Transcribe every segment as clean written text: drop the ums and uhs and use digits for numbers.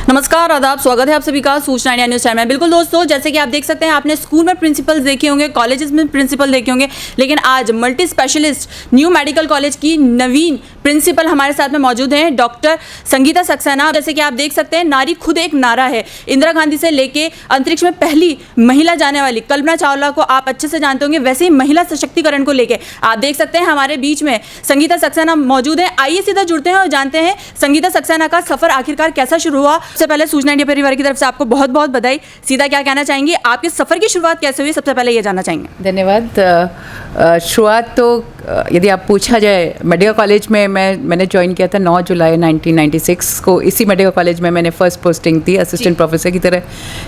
नमस्कार, आदाब, स्वागत है आप सभी का सूचना इंडिया न्यूज़ चैनल में। बिल्कुल दोस्तों, जैसे कि आप देख सकते हैं, आपने स्कूल में प्रिंसिपल देखे होंगे, कॉलेजेस में प्रिंसिपल देखे होंगे, लेकिन आज multi specialist new medical college की नवीन प्रिंसिपल हमारे साथ में मौजूद हैं, डॉक्टर संगीता सक्सेना। जैसे कि आप देख सकते हैं, नारी खुद एक नारा है। इंदिरा गांधी से लेके अंतरिक्ष में पहली महिला जाने वाली कल्पना चावला को आप अच्छे से जानते होंगे, वैसे ही महिला सशक्तिकरण को लेके आप देख सकते हैं हमारे बीच में संगीता सक्सेना मौजूद है। आइए सीधा जुड़ते हैं और जानते हैं संगीता सक्सेना का सफर आखिरकार कैसा शुरू हुआ। सबसे पहले सूचना इंडिया परिवार की तरफ से आपको बहुत बहुत बधाई। सीधा क्या कहना चाहेंगे, आपके सफर की शुरुआत कैसे हुई, सबसे पहले ये जानना चाहेंगे। धन्यवाद। शुरुआत तो यदि आप पूछा जाए, मेडिकल कॉलेज में मैंने ज्वाइन किया था 9 जुलाई 1996 को। इसी मेडिकल कॉलेज में मैंने फर्स्ट पोस्टिंग थी असिस्टेंट प्रोफेसर की तरह।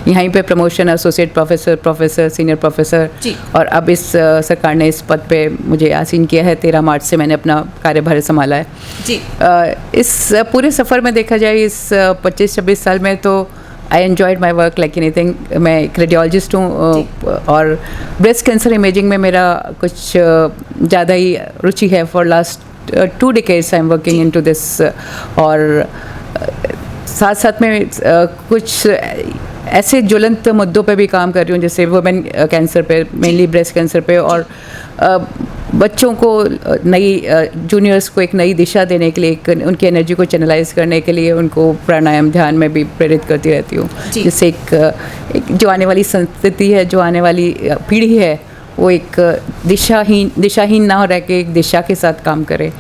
यहीं पे promotion associate professor, senior professor, और अब इस सरकार ने इस पद पे मुझे आसीन किया है। 13 मार्च से मैंने अपना कार्यभार संभाला है जी। इस पूरे सफ़र में देखा जाए, इस 25-26 साल में तो I enjoyed my work like anything. मैं एक रेडियोलॉजिस्ट हूँ और ब्रेस्ट कैंसर इमेजिंग में मेरा कुछ ज़्यादा ही रुचि है। For last 2 decades I am working into this. और साथ साथ में कुछ ऐसे ज्वलंत मुद्दों पे भी काम कर रही हूँ, जैसे वुमेन कैंसर पे, मेनली ब्रेस्ट कैंसर पे, और बच्चों को जूनियर्स को एक नई दिशा देने के लिए, उनकी एनर्जी को चैनलाइज करने के लिए उनको प्राणायाम ध्यान में भी प्रेरित करती रहती हूँ, जिससे एक जो आने वाली संस्कृति है, जो आने वाली पीढ़ी है, वो एक दिशाहीन ना हो रह के एक दिशा के साथ काम करे,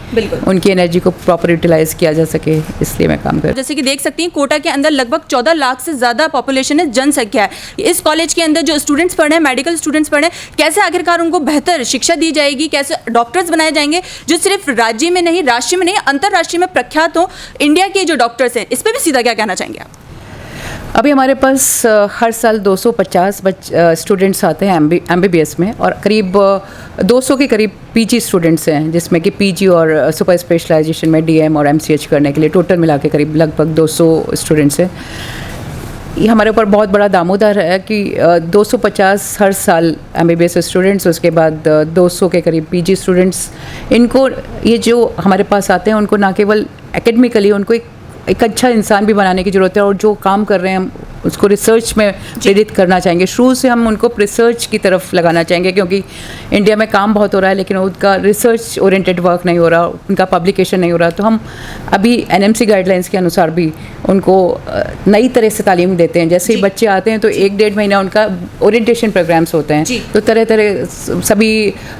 उनकी एनर्जी को प्रॉपर यूटिलाइज किया जा सके, इसलिए मैं काम कर रही हूँ। जैसे कि देख सकती हैं, कोटा के अंदर लगभग 14 लाख से ज़्यादा पॉपुलेशन है, जनसंख्या है। इस कॉलेज के अंदर जो स्टूडेंट्स पढ़ रहे हैं, मेडिकल स्टूडेंट्स पढ़ रहे हैं, कैसे आखिरकार उनको बेहतर शिक्षा दी जाएगी, कैसे डॉक्टर्स बनाए जाएंगे जो सिर्फ राज्य में नहीं, राष्ट्रीय में नहीं, अंतर्राष्ट्रीय में प्रख्यात हो, इंडिया के जो डॉक्टर्स हैं, इस पर भी सीधा क्या कहना चाहेंगे आप? अभी हमारे पास हर साल 250 स्टूडेंट्स आते हैं MBBS में, और करीब 200 के करीब PG स्टूडेंट्स हैं, जिसमें कि PG और सुपर स्पेशलाइजेशन में DM और MCH करने के लिए टोटल मिला के करीब लगभग 200 स्टूडेंट्स हैं। ये हमारे ऊपर बहुत बड़ा दामोदर है कि 250 हर साल MBBS स्टूडेंट्स, उसके बाद 200 के करीब PG स्टूडेंट्स। इनको, ये जो हमारे पास आते हैं, उनको ना केवल एकेडमिकली उनको एक अच्छा इंसान भी बनाने की ज़रूरत है, और जो काम कर रहे हैं हम उसको रिसर्च में प्रेरित करना चाहेंगे। शुरू से हम उनको रिसर्च की तरफ लगाना चाहेंगे, क्योंकि इंडिया में काम बहुत हो रहा है, लेकिन उनका रिसर्च ओरिएंटेड वर्क नहीं हो रहा, उनका पब्लिकेशन नहीं हो रहा। तो हम अभी NMC गाइडलाइंस के अनुसार भी उनको नई तरह से तालीम देते हैं। जैसे ही बच्चे आते हैं तो 1-1.5 महीना उनका ओरिएंटेशन प्रोग्राम्स होते हैं, तो तरह तरह सभी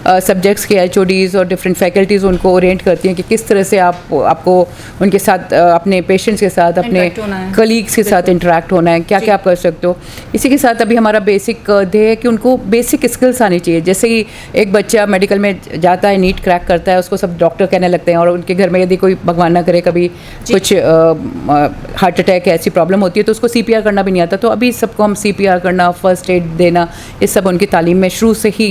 सब्जेक्ट्स के HODs और डिफरेंट फैकल्टीज़ उनको ओरिएंट करती हैं कि किस तरह से आपको उनके साथ, अपने पेशेंट्स के साथ, अपने कलीग्स के साथ इंटरेक्ट होना है, क्या क्या आप कर सकते हो। इसी के साथ अभी हमारा बेसिक ध्येय है कि उनको बेसिक स्किल्स आनी चाहिए। जैसे ही एक बच्चा मेडिकल में जाता है, नीट क्रैक करता है, उसको सब डॉक्टर कहने लगते हैं, और उनके घर में यदि कोई, भगवान ना करे, कभी कुछ हार्ट अटैक ऐसी प्रॉब्लम होती है तो उसको CPR करना भी नहीं आता। तो अभी सबको हम CPR करना, फर्स्ट एड देना, ये सब उनकी तालीम में शुरू से ही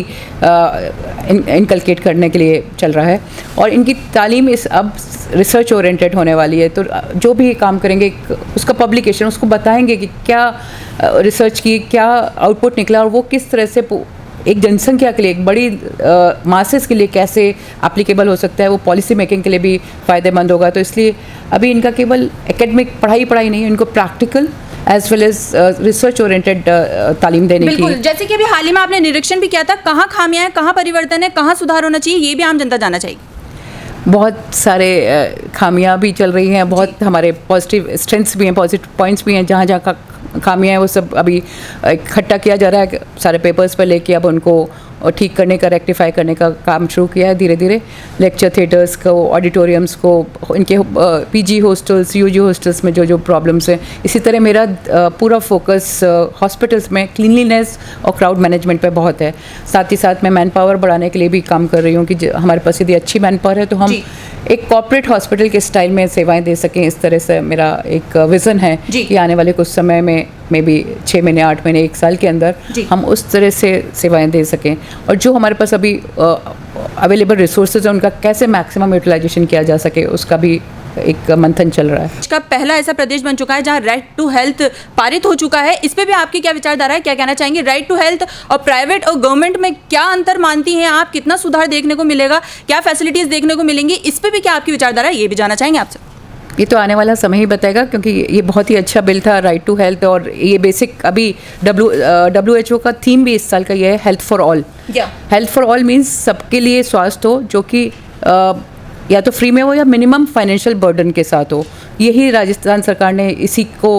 इनकलकेट करने के लिए चल रहा है। और इनकी तालीम अब रिसर्च ओरिएंटेड होने वाली है, तो जो भी काम करेंगे उसका पब्लिकेशन, उसको बताएंगे कि क्या रिसर्च की, क्या आउटपुट निकला, और वो किस तरह से एक जनसंख्या के लिए, एक बड़ी मासेस के लिए कैसे एप्लीकेबल हो सकता है, वो पॉलिसी मेकिंग के लिए भी फ़ायदेमंद होगा। तो इसलिए अभी इनका केवल एकेडमिक पढ़ाई नहीं, इनको practical as well as research oriented तालीम देने की। जैसे कि अभी हाल ही में आपने निरीक्षण भी किया था, कहाँ खामियां हैं, कहाँ परिवर्तन है, कहाँ सुधार होना चाहिए, ये भी आम जनता जानना चाहिए। बहुत सारे खामियां भी चल रही हैं, बहुत हमारे पॉजिटिव स्ट्रेंथ्स भी हैं, पॉजिटिव पॉइंट्स भी हैं। जहाँ जहाँ खामियां हैं वो सब अभी इकट्ठा किया जा रहा है, सारे पेपर्स पर लेके अब उनको ठीक करने का, रेक्टिफाई करने का काम शुरू किया है धीरे धीरे। लेक्चर थिएटर्स को, ऑडिटोरियम्स को, इनके PG हॉस्टल्स, UG हॉस्टल्स में जो प्रॉब्लम्स हैं। इसी तरह मेरा पूरा फोकस हॉस्पिटल्स में क्लीनलीनेस और क्राउड मैनेजमेंट पे बहुत है। साथ ही साथ मैं मैन पावर बढ़ाने के लिए भी काम कर रही हूँ कि हमारे पास यदि अच्छी मैन पावर है तो हम एक कॉर्पोरेट हॉस्पिटल के स्टाइल में सेवाएं दे सकें। इस तरह से मेरा एक विज़न है कि आने वाले कुछ समय में, मे बी 6 महीने, 8 महीने, 1 साल के अंदर हम उस तरह से सेवाएं दे सकें, और जो हमारे पास अभी अवेलेबल रिसोर्सेज हैं उनका कैसे मैक्सिमम यूटिलाइजेशन किया जा सके, उसका भी एक मंथन चल रहा है। इसका पहला ऐसा प्रदेश बन चुका है जहां राइट टू हेल्थ पारित हो चुका है। इस पे भी आपकी क्या विचारधारा है, क्या कहना चाहेंगे? राइट टू हेल्थ और प्राइवेट और गवर्नमेंट में क्या अंतर मानती हैं आप? कितना सुधार देखने को मिलेगा, क्या फैसिलिटीज देखने को मिलेंगी, इस पे भी क्या आपकी विचारधारा है, ये भी जानना चाहेंगे आपसे। ये तो आने वाला समय ही बताएगा, क्योंकि ये बहुत ही अच्छा बिल था, राइट टू हेल्थ, और ये बेसिक अभी WHO का थीम भी इस साल का ये है, health for all. Health for all means सबके लिए स्वास्थ्य हो, जो कि या तो फ्री में हो या मिनिमम फाइनेंशियल बर्डन के साथ हो। यही राजस्थान सरकार ने इसी को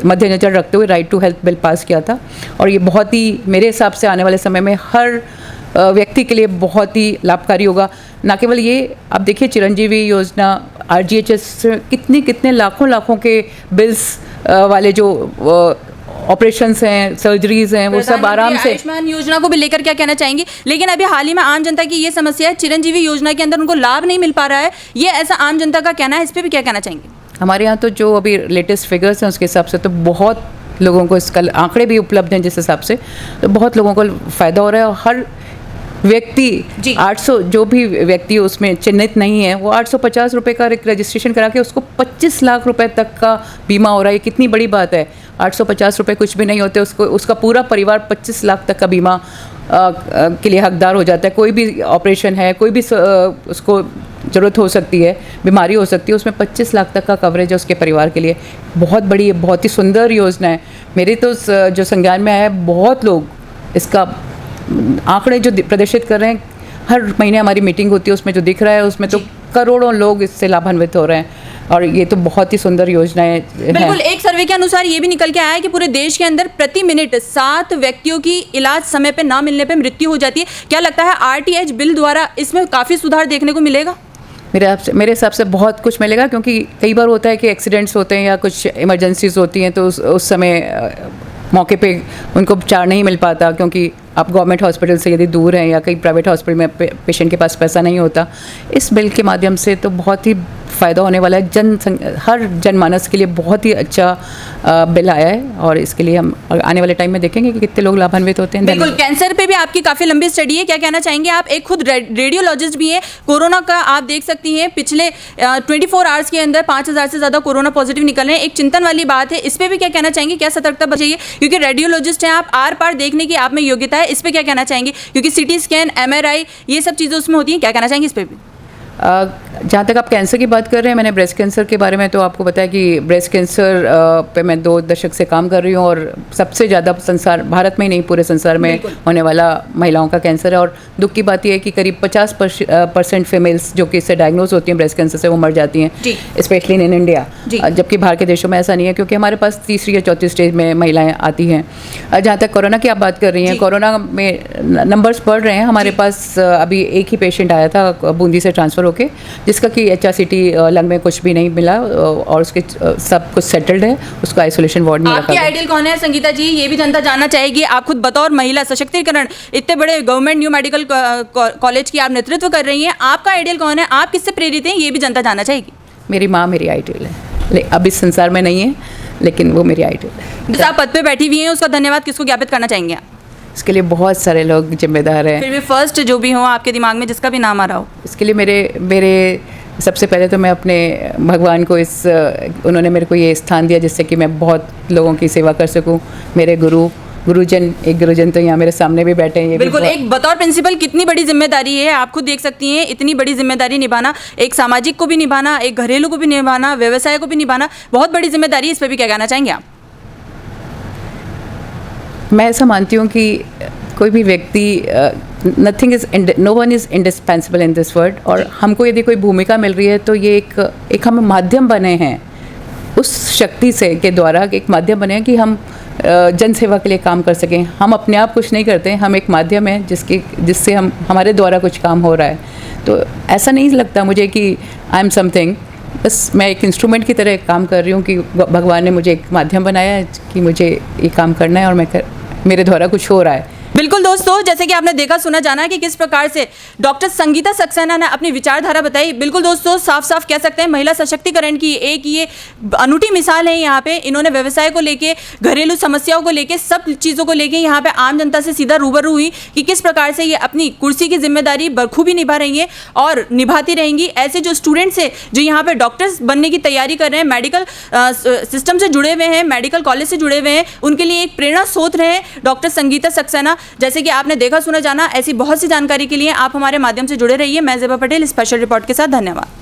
मद्देनज़र रखते हुए right to health bill pass किया था, और ये बहुत ही मेरे हिसाब से आने वाले समय में हर व्यक्ति के लिए बहुत ही लाभकारी होगा। ना केवल ये, आप देखिए चिरंजीवी योजना, RGHS कितने लाखों के बिल्स वाले जो ऑपरेशंस हैं, सर्जरीज हैं, वो सब आराम से। आयुष्मान योजना को भी लेकर क्या कहना चाहेंगे? लेकिन अभी हाल ही में आम जनता की ये समस्या है, चिरंजीवी योजना के अंदर उनको लाभ नहीं मिल पा रहा है, ये ऐसा आम जनता का कहना है, इस पर भी क्या कहना चाहेंगे? हमारे यहाँ तो जो अभी लेटेस्ट फिगर्स हैं उसके हिसाब से तो बहुत लोगों को, इसका आंकड़े भी उपलब्ध हैं जिस हिसाब से, तो बहुत लोगों को फ़ायदा हो रहा है। और हर व्यक्ति 800 जो भी व्यक्ति उसमें चिन्हित नहीं है, वो 850 रुपये का रजिस्ट्रेशन करा के उसको 25 लाख रुपए तक का बीमा हो रहा है। ये कितनी बड़ी बात है। 850 रुपये कुछ भी नहीं होते, उसका पूरा परिवार 25 लाख तक का बीमा के लिए हकदार हो जाता है। कोई भी ऑपरेशन है, कोई भी उसको ज़रूरत हो सकती है, बीमारी हो सकती है, उसमें 25 लाख तक का कवरेज है उसके परिवार के लिए। बहुत बड़ी, बहुत ही सुंदर योजना है। मेरी तो जो संज्ञान में आया है, बहुत लोग इसका आंकड़े जो प्रदर्शित कर रहे हैं, हर महीने हमारी मीटिंग होती है, उसमें जो दिख रहा है उसमें तो करोड़ों लोग इससे लाभान्वित हो रहे हैं, और ये तो बहुत ही सुंदर योजनाएं हैं। बिल्कुल। एक सर्वे के अनुसार ये भी निकल के आया है कि पूरे देश के अंदर प्रति मिनट 7 व्यक्तियों की इलाज समय पे ना मिलने पे मृत्यु हो जाती है। क्या लगता है RTH बिल द्वारा इसमें काफ़ी सुधार देखने को मिलेगा? मेरे हिसाब से बहुत कुछ मिलेगा, क्योंकि कई बार होता है कि एक्सीडेंट्स होते हैं या कुछ इमरजेंसीज होती हैं, तो उस समय मौके पे उनको उपचार नहीं मिल पाता, क्योंकि आप गवर्नमेंट हॉस्पिटल से यदि दूर हैं या कहीं प्राइवेट हॉस्पिटल में पेशेंट के पास पैसा नहीं होता। इस बिल के माध्यम से तो बहुत ही फ़ायदा होने वाला है। हर जनमानस के लिए बहुत ही अच्छा बिल आया है, और इसके लिए हम आने वाले टाइम में देखेंगे कि कितने लोग लाभान्वित होते हैं। बिल्कुल। कैंसर पे भी आपकी काफ़ी लंबी स्टडी है, क्या कहना चाहेंगे आप? एक खुद रेडियोलॉजिस्ट भी हैं। कोरोना का आप देख सकती हैं, पिछले 24 आवर्स के अंदर 5000 से ज़्यादा कोरोना पॉजिटिव निकल रहे हैं। एक चिंतन वाली बात है, इस पर भी क्या कहना चाहेंगे? क्या सतर्कता बचाइए, क्योंकि रेडियोलॉजिस्ट हैं आप, आर पार देखने की आप में योग्यता है, इस पर क्या कहना चाहेंगे? क्योंकि CT स्कैन, MRI ये सब चीज़ें उसमें होती हैं, क्या कहना चाहेंगे इस पर भी? जहाँ तक आप कैंसर की बात कर रहे हैं, मैंने ब्रेस्ट कैंसर के बारे में तो आपको बताया कि ब्रेस्ट कैंसर पे मैं 2 दशक से काम कर रही हूँ, और सबसे ज़्यादा संसार, भारत में ही नहीं पूरे संसार में होने वाला महिलाओं का कैंसर है। और दुख की बात यह है कि करीब 50% फीमेल्स जो कि इससे डायग्नोज होती हैं ब्रेस्ट कैंसर से, वो मर जाती हैं, स्पेशली इन इंडिया। जबकि बाहर के देशों में ऐसा नहीं है, क्योंकि हमारे पास 3री या 4थी स्टेज में महिलाएँ आती हैं। जहाँ तक कोरोना की आप बात कर रही हैं, कोरोना में नंबर्स बढ़ रहे हैं। हमारे पास अभी एक ही पेशेंट आया था बूंदी से ट्रांसफ़र होके, जिसका कि HRCT लंग में कुछ भी नहीं मिला, और उसके सब कुछ सेटल्ड है, उसका आइसोलेशन वार्ड में रखा आपकी आइडियल कौन है संगीता जी? ये भी जनता जानना चाहेगी। आप खुद बतौर महिला सशक्तिकरण इतने बड़े गवर्नमेंट न्यू मेडिकल कॉलेज की आप नेतृत्व कर रही हैं, आपका आइडियल कौन है? आप किससे प्रेरित हैं? ये भी जनता जानना चाहेगी। मेरी माँ मेरी आइडियल है, अब इस संसार में नहीं है, लेकिन वो मेरी आइडियल है। जिस आप पद पे बैठी हुई हैं, उसका धन्यवाद किसको ज्ञापित करना चाहेंगे आप? इसके लिए बहुत सारे लोग जिम्मेदार हैं। फिर भी फर्स्ट जो भी हो आपके दिमाग में, जिसका भी नाम आ रहा हो। इसके लिए मेरे सबसे पहले तो मैं अपने भगवान को उन्होंने मेरे को ये स्थान दिया जिससे कि मैं बहुत लोगों की सेवा कर सकूं। मेरे गुरुजन तो यहाँ मेरे सामने भी बैठे हैं। बिल्कुल। एक बतौर प्रिंसिपल कितनी बड़ी जिम्मेदारी है, आप खुद देख सकती हैं। इतनी बड़ी जिम्मेदारी निभाना, एक सामाजिक को भी निभाना, एक घरेलू को भी निभाना, व्यवसाय को भी निभाना, बहुत बड़ी जिम्मेदारी है। इस पर भी क्या कहना चाहेंगे आप? मैं ऐसा मानती हूँ कि कोई भी व्यक्ति no one is indispensable in this world, और हमको यदि कोई भूमिका मिल रही है तो ये एक हम माध्यम बने हैं उस शक्ति से के द्वारा, एक माध्यम बने हैं कि हम जन सेवा के लिए काम कर सकें। हम अपने आप कुछ नहीं करते, हम एक माध्यम है जिससे हमारे द्वारा कुछ काम हो रहा है। तो ऐसा नहीं लगता मुझे कि आई एम समथिंग, बस मैं एक इंस्ट्रूमेंट की तरह काम कर रही हूँ कि भगवान ने मुझे एक माध्यम बनाया है कि मुझे ये काम करना है, और मेरे द्वारा कुछ हो रहा है। बिल्कुल दोस्तों, जैसे कि आपने देखा सुना जाना कि किस प्रकार से डॉक्टर संगीता सक्सेना ने अपनी विचारधारा बताई। बिल्कुल दोस्तों, साफ साफ कह सकते हैं महिला सशक्तिकरण की एक ये अनूठी मिसाल है। यहाँ पे इन्होंने व्यवसाय को लेके, घरेलू समस्याओं को लेके, सब चीज़ों को लेके यहाँ पे आम जनता से सीधा रूबरू हुई कि किस प्रकार से ये अपनी कुर्सी की जिम्मेदारी बखूबी निभा रही हैं और निभाती रहेंगी। ऐसे जो स्टूडेंट्स हैं जो यहाँ पे डॉक्टर्स बनने की तैयारी कर रहे हैं, मेडिकल सिस्टम से जुड़े हुए हैं, मेडिकल कॉलेज से जुड़े हुए हैं, उनके लिए एक प्रेरणा स्रोत रहे डॉक्टर संगीता सक्सेना। जैसे कि आपने देखा सुना जाना, ऐसी बहुत सी जानकारी के लिए आप हमारे माध्यम से जुड़े रहिए। मैं ज़ेबा पटेल, स्पेशल रिपोर्ट के साथ। धन्यवाद।